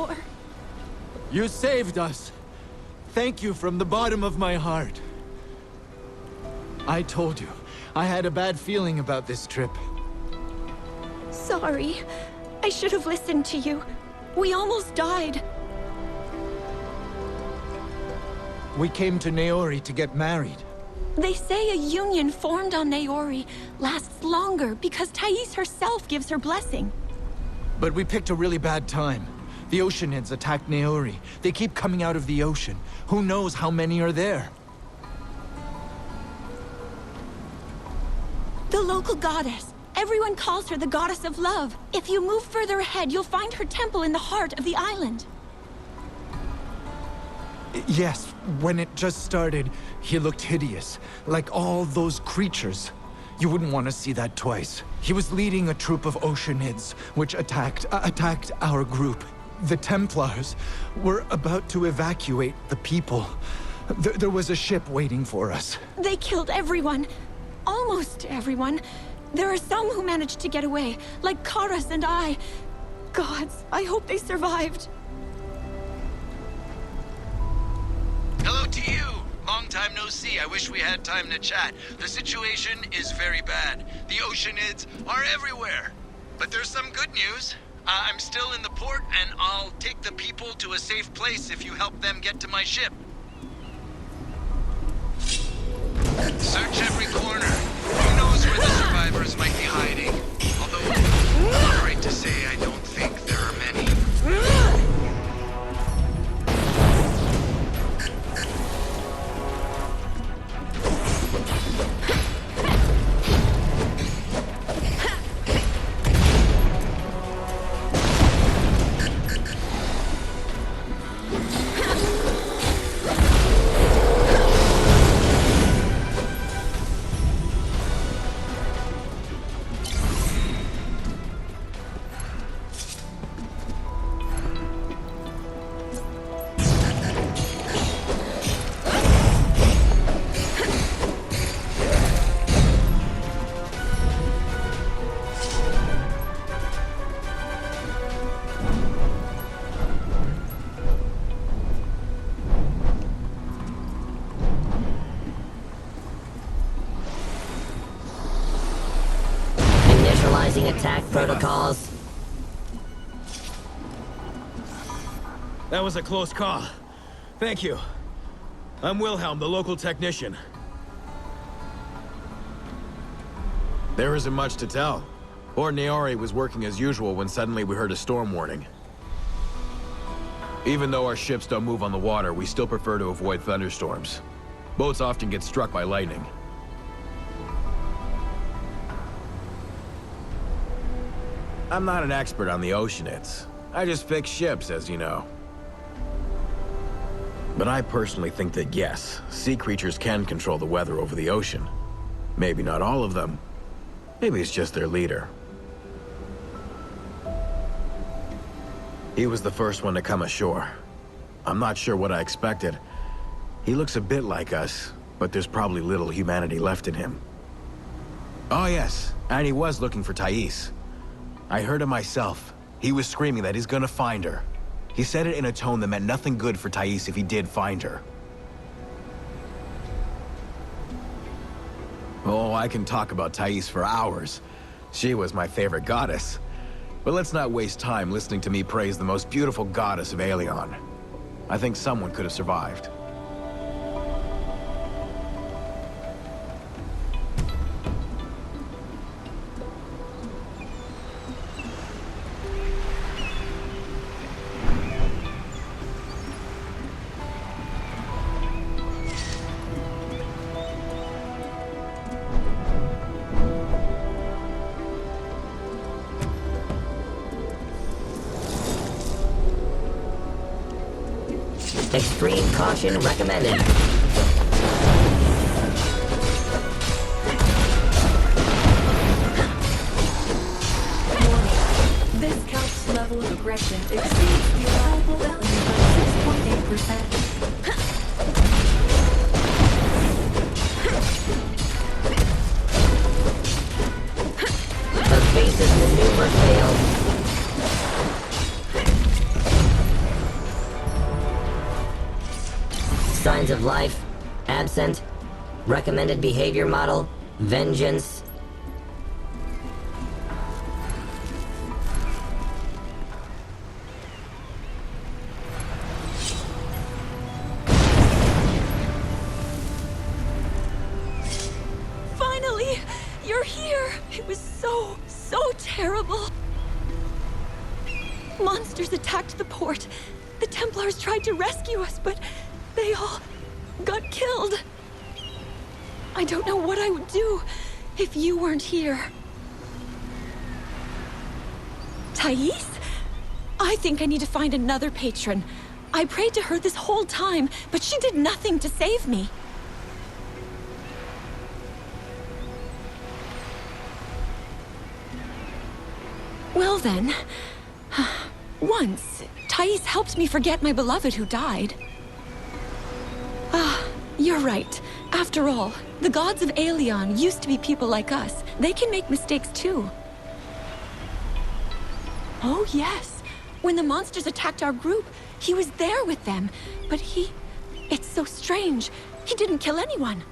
for? You saved us. Thank you from the bottom of my heart. I told you, I had a bad feeling about this trip. Sorry. I should have listened to you. We almost died. We came to Naori to get married. They say a union formed on Naori lasts longer because Thais herself gives her blessing. But we picked a really bad time. The Oceanids attacked Naori. They keep coming out of the ocean. Who knows how many are there? The local goddess. Everyone calls her the goddess of love. If you move further ahead, you'll find her temple in the heart of the island. Yes, when it just started, he looked hideous. Like all those creatures. You wouldn't want to see that twice. He was leading a troop of Oceanids, which attacked our group. The Templars were about to evacuate the people. There was a ship waiting for us. They killed everyone. Almost everyone. There are some who managed to get away, like Karas and I. Gods, I hope they survived. Hello to you! Long time no see. I wish we had time to chat. The situation is very bad. The Oceanids are everywhere. But there's some good news. I'm still in the port, and I'll take the people to a safe place if you help them get to my ship. Search every corner. Who knows where the survivors might be hiding? Although, I'm afraid to say I don't think there are many. Attack protocols. That was a close call. Thank you. I'm Wilhelm, the local technician. There isn't much to tell. Port Naori was working as usual when suddenly we heard a storm warning. Even though our ships don't move on the water, we still prefer to avoid thunderstorms. Boats often get struck by lightning. I'm not an expert on the Oceanids. I just fix ships, as you know. But I personally think that yes, sea creatures can control the weather over the ocean. Maybe not all of them. Maybe it's just their leader. He was the first one to come ashore. I'm not sure what I expected. He looks a bit like us, but there's probably little humanity left in him. Oh yes, and he was looking for Thais. I heard him myself. He was screaming that he's gonna find her. He said it in a tone that meant nothing good for Thais if he did find her. Oh, I can talk about Thais for hours. She was my favorite goddess. But let's not waste time listening to me praise the most beautiful goddess of Aelion. I think someone could have survived. Extreme caution recommended. This couch's level of aggression exceeds the allowable value by 6.8%. Her faces maneuver failed. Signs of life, absent. Recommended behavior model, vengeance. Finally! You're here! It was so terrible. Monsters attacked the port. The Templars tried to rescue us, but they all got killed. I don't know what I would do if you weren't here. Thais? I think I need to find another patron. I prayed to her this whole time, but she did nothing to save me. Well then, once, Thais helped me forget my beloved who died. Ah, you're right. After all, the gods of Aelion used to be people like us. They can make mistakes too. Oh yes, when the monsters attacked our group, he was there with them. But it's so strange. He didn't kill anyone.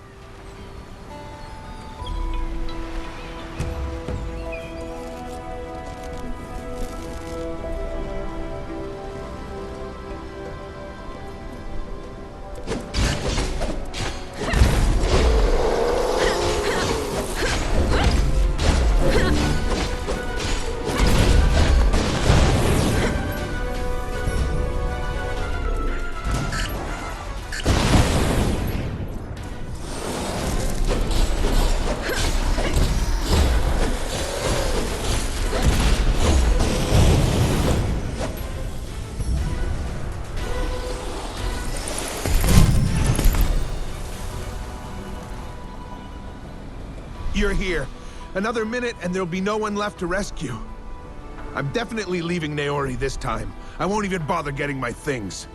You're here. Another minute and there'll be no one left to rescue. I'm definitely leaving Naori this time. I won't even bother getting my things.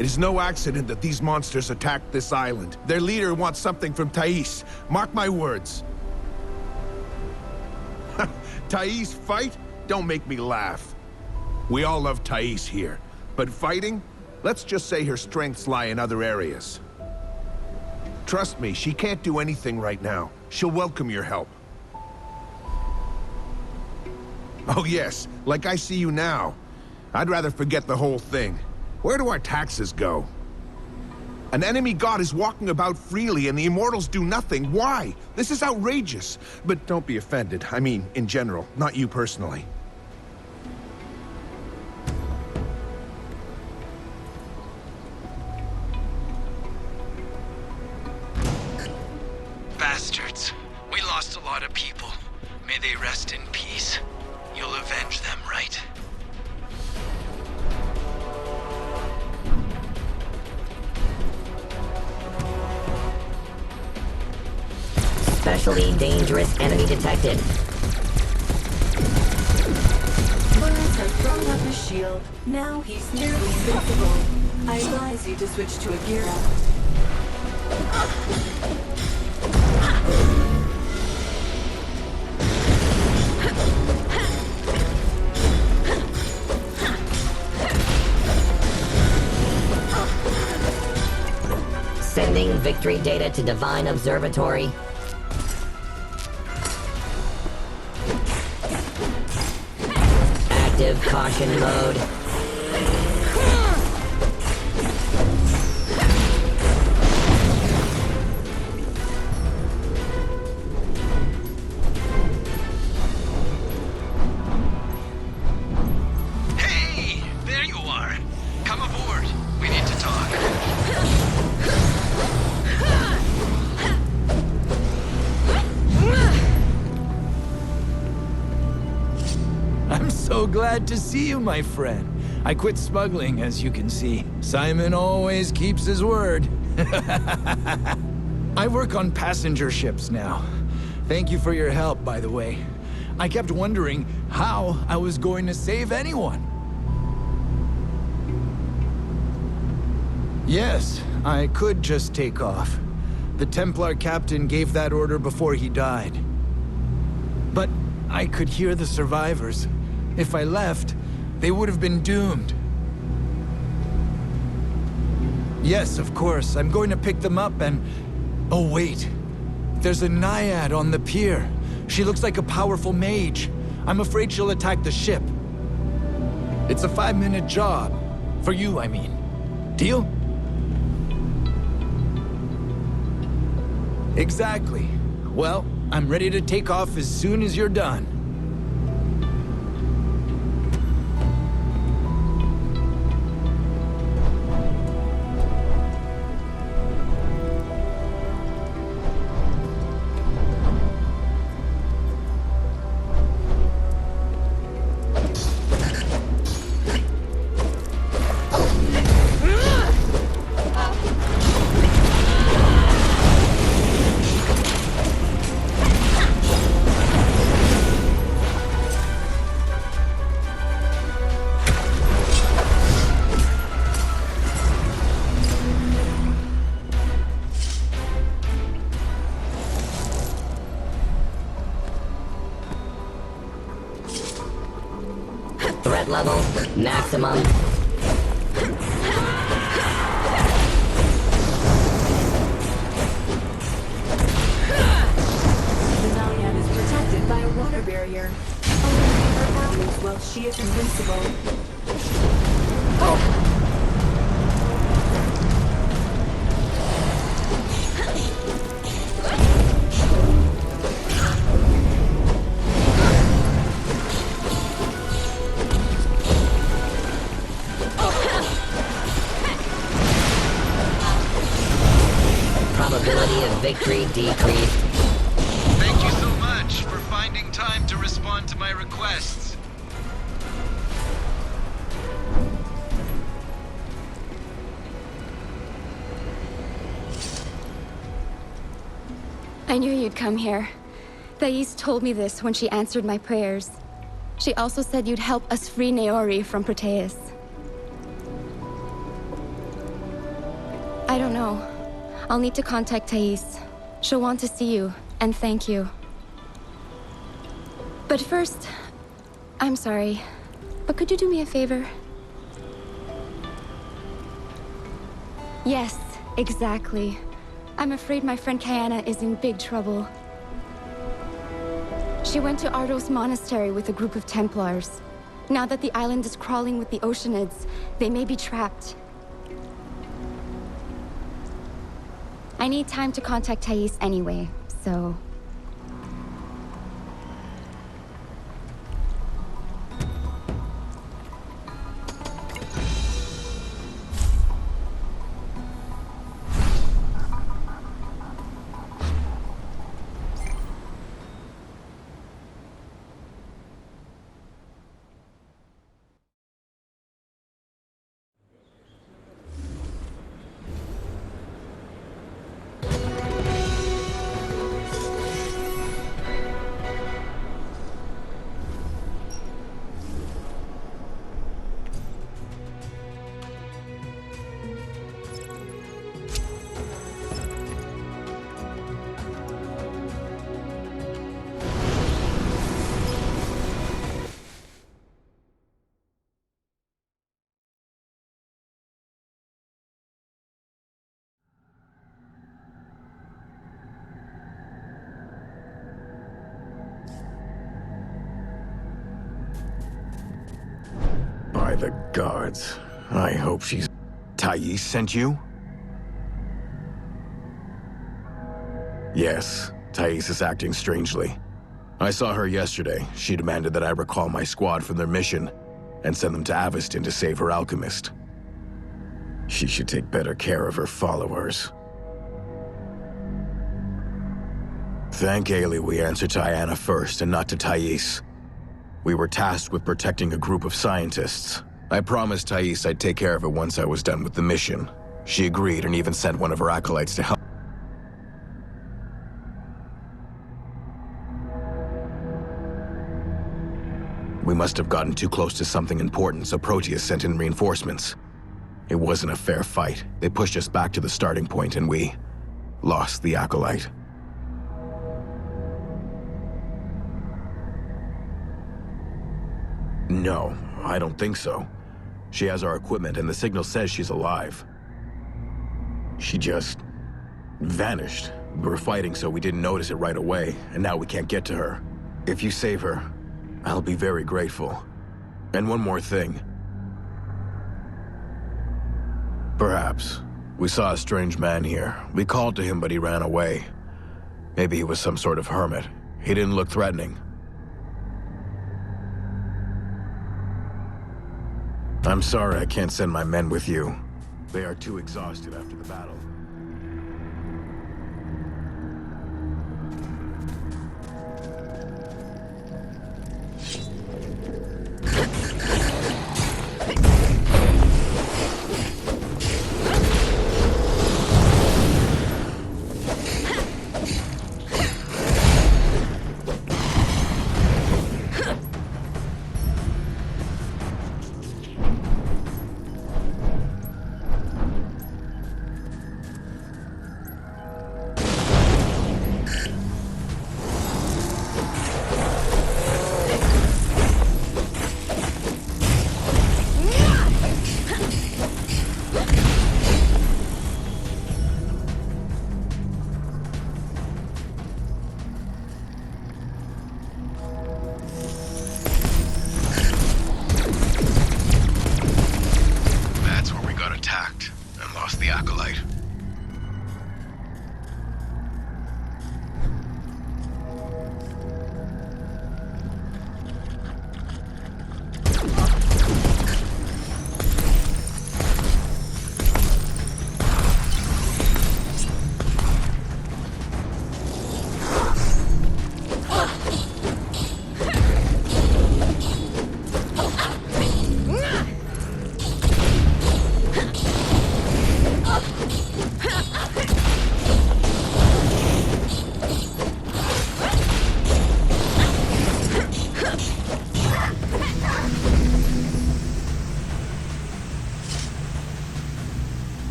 It is no accident that these monsters attacked this island. Their leader wants something from Thais. Mark my words. Thais fight? Don't make me laugh. We all love Thais here. But fighting? Let's just say her strengths lie in other areas. Trust me, she can't do anything right now. She'll welcome your help. Oh yes, like I see you now. I'd rather forget the whole thing. Where do our taxes go? An enemy god is walking about freely and the immortals do nothing. Why? This is outrageous. But don't be offended. I mean, in general, not you personally. Bastards. We lost a lot of people. May they rest in peace. You'll avenge them, right? Especially dangerous enemy detected. Burns has thrown up his shield. Now he's nearly invincible. I advise you to switch to a gear up. Sending victory data to Divine Observatory. Active caution mode. Hey! There you are! Come aboard. We need to talk. I'm so glad to see you, my friend. I quit smuggling, as you can see. Simon always keeps his word. I work on passenger ships now. Thank you for your help, by the way. I kept wondering how I was going to save anyone. Yes, I could just take off. The Templar captain gave that order before he died. But I could hear the survivors. If I left, they would have been doomed. Yes, of course. I'm going to pick them up and... Oh, wait. There's a naiad on the pier. She looks like a powerful mage. I'm afraid she'll attack the ship. It's a 5-minute job. For you, I mean. Deal? Exactly. Well, I'm ready to take off as soon as you're done. Threat level, maximum. The Naiad is protected by a water barrier. Eliminate her allies while she is invincible. Probability of victory decreased. Thank you so much for finding time to respond to my requests. I knew you'd come here. Thais told me this when she answered my prayers. She also said you'd help us free Naori from Proteus. I don't know. I'll need to contact Thais. She'll want to see you, and thank you. But first, I'm sorry, but could you do me a favor? Yes, exactly. I'm afraid my friend Kayana is in big trouble. She went to Ardos monastery with a group of Templars. Now that the island is crawling with the Oceanids, they may be trapped. I need time to contact Thais anyway, so... By the gods. I hope she's... Thais sent you? Yes, Thais is acting strangely. I saw her yesterday. She demanded that I recall my squad from their mission and send them to Aveston to save her alchemist. She should take better care of her followers. Thank Ailey we answered to Ayana first and not to Thais. We were tasked with protecting a group of scientists. I promised Thais I'd take care of it once I was done with the mission. She agreed and even sent one of her acolytes to help. We must have gotten too close to something important, so Proteus sent in reinforcements. It wasn't a fair fight. They pushed us back to the starting point and we lost the acolyte. No, I don't think so. She has our equipment and the signal says she's alive. She just vanished. We were fighting, so we didn't notice it right away, and now we can't get to her. If you save her, I'll be very grateful. And one more thing. Perhaps. We saw a strange man here. We called to him, but he ran away. Maybe he was some sort of hermit. He didn't look threatening. I'm sorry I can't send my men with you. They are too exhausted after the battle.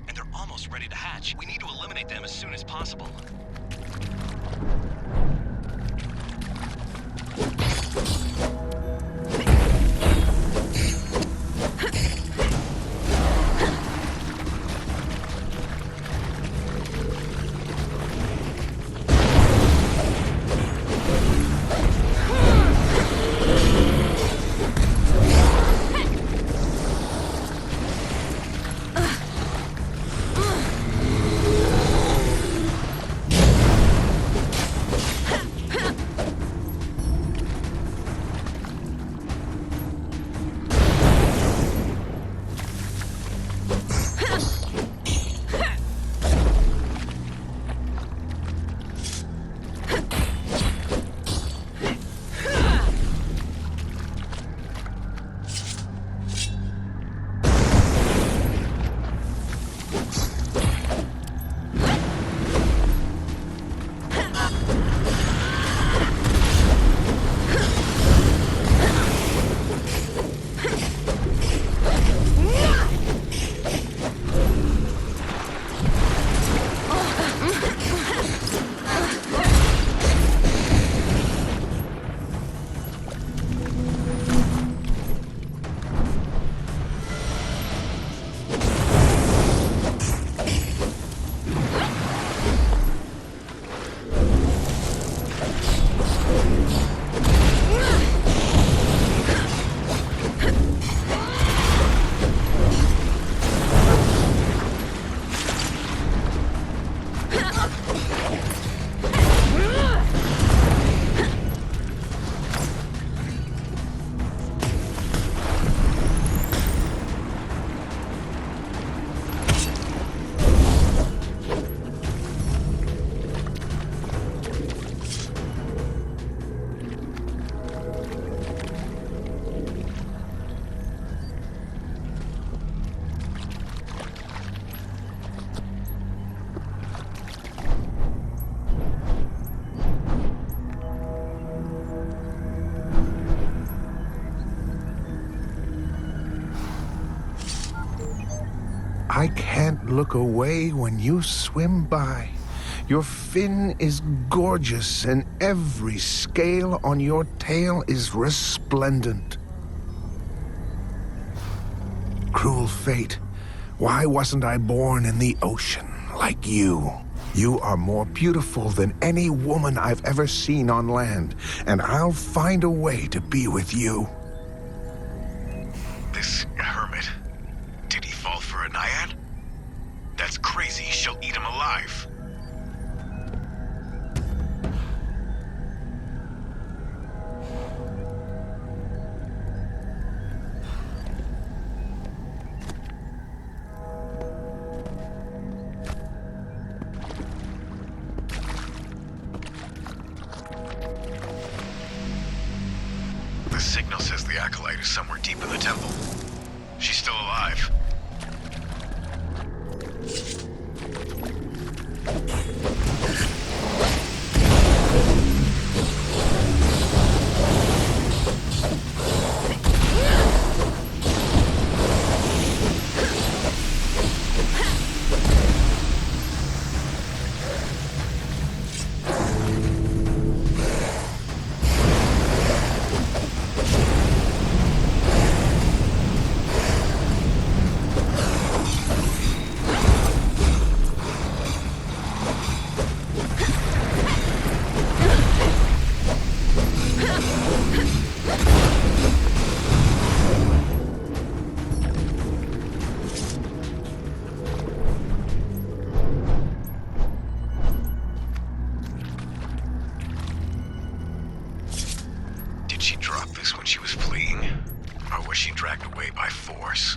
And they're almost ready to hatch. We need to eliminate them as soon as possible. I can't look away when you swim by. Your fin is gorgeous, and every scale on your tail is resplendent. Cruel fate. Why wasn't I born in the ocean like you? You are more beautiful than any woman I've ever seen on land, and I'll find a way to be with you. This hermit, did he fall for a naiad? That's crazy. She'll eat him alive. The signal says the acolyte is somewhere deep in the temple. She's still alive. Did she drop this when she was fleeing? Or was she dragged away by force?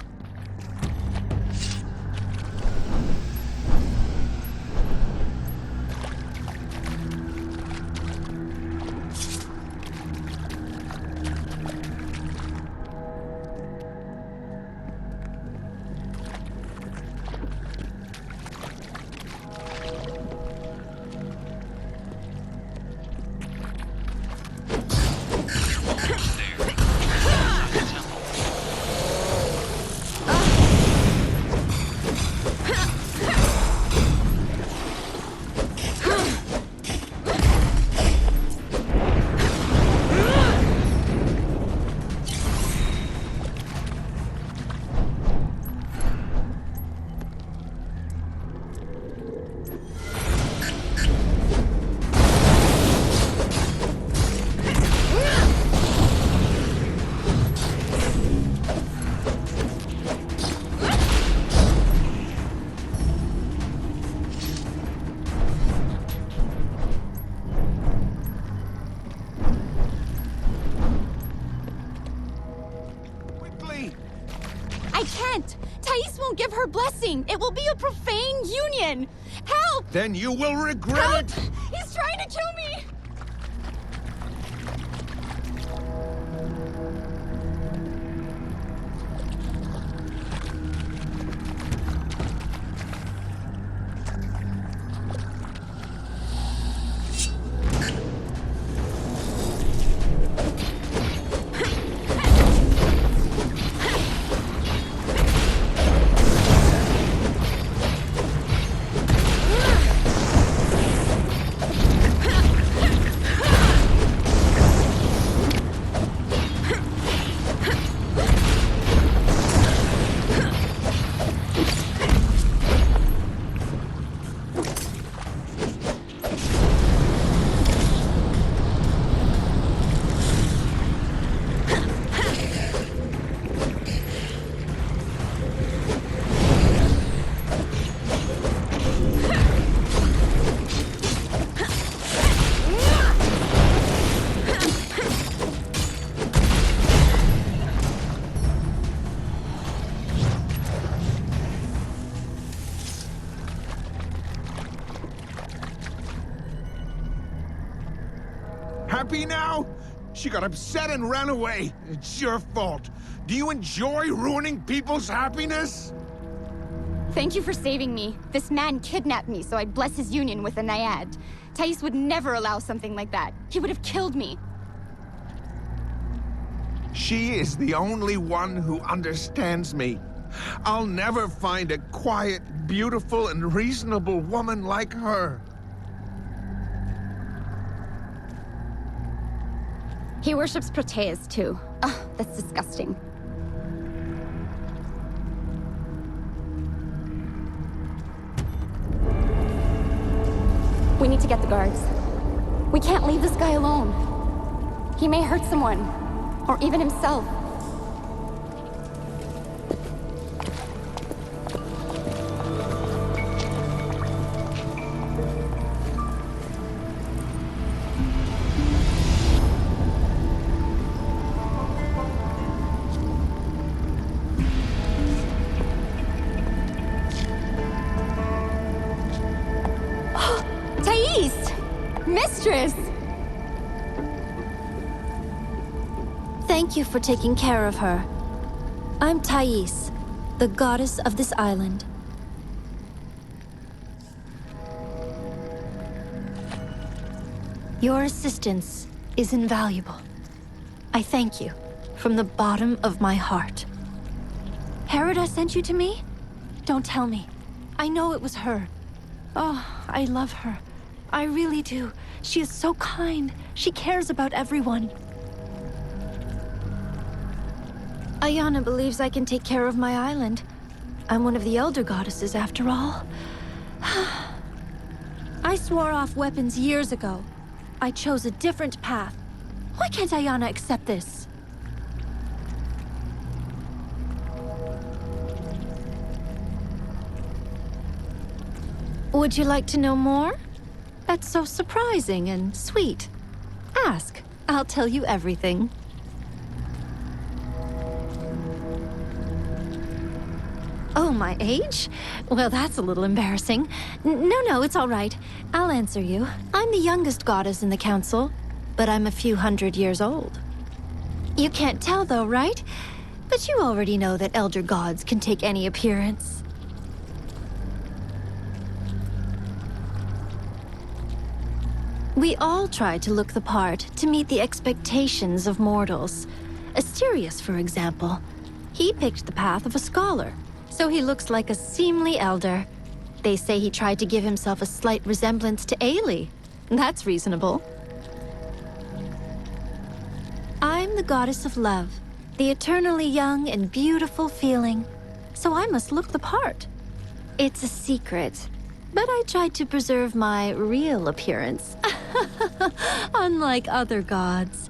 I can't! Thais won't give her blessing! It will be a profane union! Help! Then you will regret Help! it! He's trying to kill me! Happy now? She got upset and ran away. It's your fault. Do you enjoy ruining people's happiness? Thank you for saving me. This man kidnapped me, so I'd bless his union with a naiad. Thais would never allow something like that. He would have killed me. She is the only one who understands me. I'll never find a quiet, beautiful, and reasonable woman like her. He worships Proteus, too. Ugh, that's disgusting. We need to get the guards. We can't leave this guy alone. He may hurt someone, or even himself. Mistress! Thank you for taking care of her. I'm Thais, the goddess of this island. Your assistance is invaluable. I thank you from the bottom of my heart. Herida sent you to me? Don't tell me. I know it was her. Oh, I love her. I really do. She is so kind. She cares about everyone. Ayana believes I can take care of my island. I'm one of the Elder Goddesses, after all. I swore off weapons years ago. I chose a different path. Why can't Ayana accept this? Would you like to know more? That's so surprising and sweet. Ask. I'll tell you everything. Oh, my age? Well, that's a little embarrassing. No, it's all right. I'll answer you. I'm the youngest goddess in the council, but I'm a few hundred years old. You can't tell, though, right? But you already know that elder gods can take any appearance. We all try to look the part to meet the expectations of mortals. Asterius, for example. He picked the path of a scholar, so he looks like a seemly elder. They say he tried to give himself a slight resemblance to Ailey. That's reasonable. I'm the goddess of love, the eternally young and beautiful feeling, so I must look the part. It's a secret, but I tried to preserve my real appearance. Unlike other gods.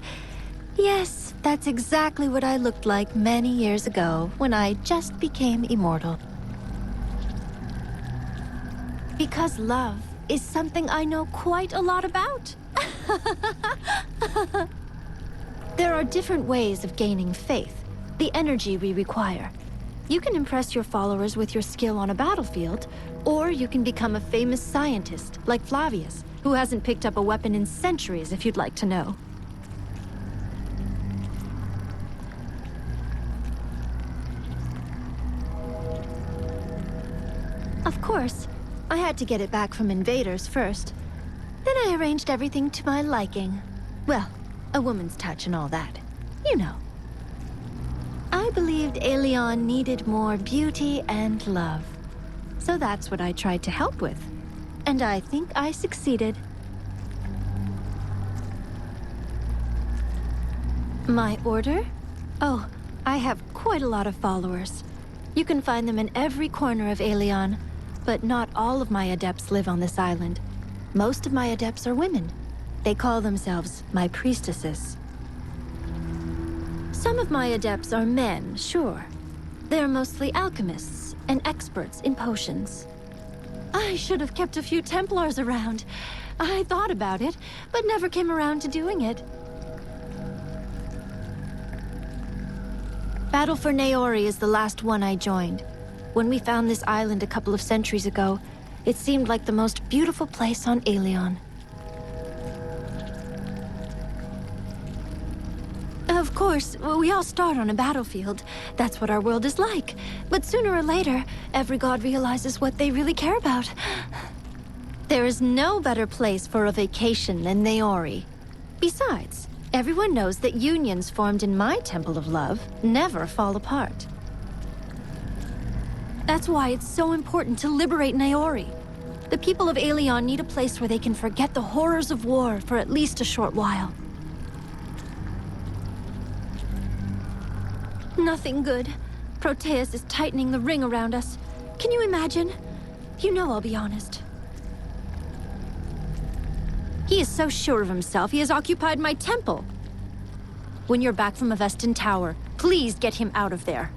Yes, that's exactly what I looked like many years ago when I just became immortal. Because love is something I know quite a lot about. There are different ways of gaining faith, the energy we require. You can impress your followers with your skill on a battlefield, or you can become a famous scientist like Flavius, who hasn't picked up a weapon in centuries, if you'd like to know. Of course, I had to get it back from invaders first. Then I arranged everything to my liking. Well, a woman's touch and all that. You know. I believed Aelion needed more beauty and love. So that's what I tried to help with. And I think I succeeded. My order? Oh, I have quite a lot of followers. You can find them in every corner of Aelion, but not all of my adepts live on this island. Most of my adepts are women. They call themselves my priestesses. Some of my adepts are men, sure. They're mostly alchemists and experts in potions. I should have kept a few Templars around. I thought about it, but never came around to doing it. Battle for Naori is the last one I joined. When we found this island a couple of centuries ago, it seemed like the most beautiful place on Aelion. Of course, we all start on a battlefield. That's what our world is like. But sooner or later, every god realizes what they really care about. There is no better place for a vacation than Naori. Besides, everyone knows that unions formed in my Temple of Love never fall apart. That's why it's so important to liberate Naori. The people of Aelion need a place where they can forget the horrors of war for at least a short while. Nothing good. Proteus is tightening the ring around us. Can you imagine? You know I'll be honest. He is so sure of himself, he has occupied my temple. When you're back from Avestan Tower, please get him out of there.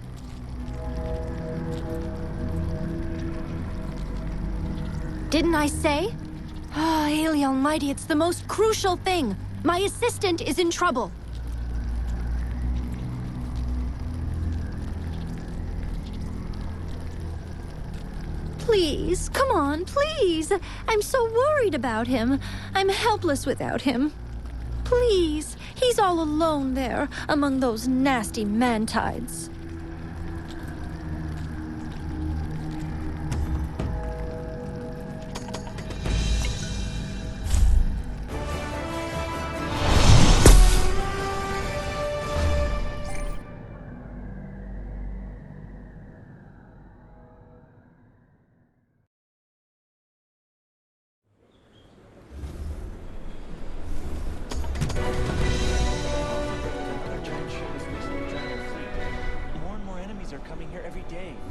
Didn't I say? Ah, Aeli Almighty, it's the most crucial thing. My assistant is in trouble. Please, come on, please. I'm so worried about him. I'm helpless without him. Please, he's all alone there, among those nasty mantides. More and more enemies are coming here every day.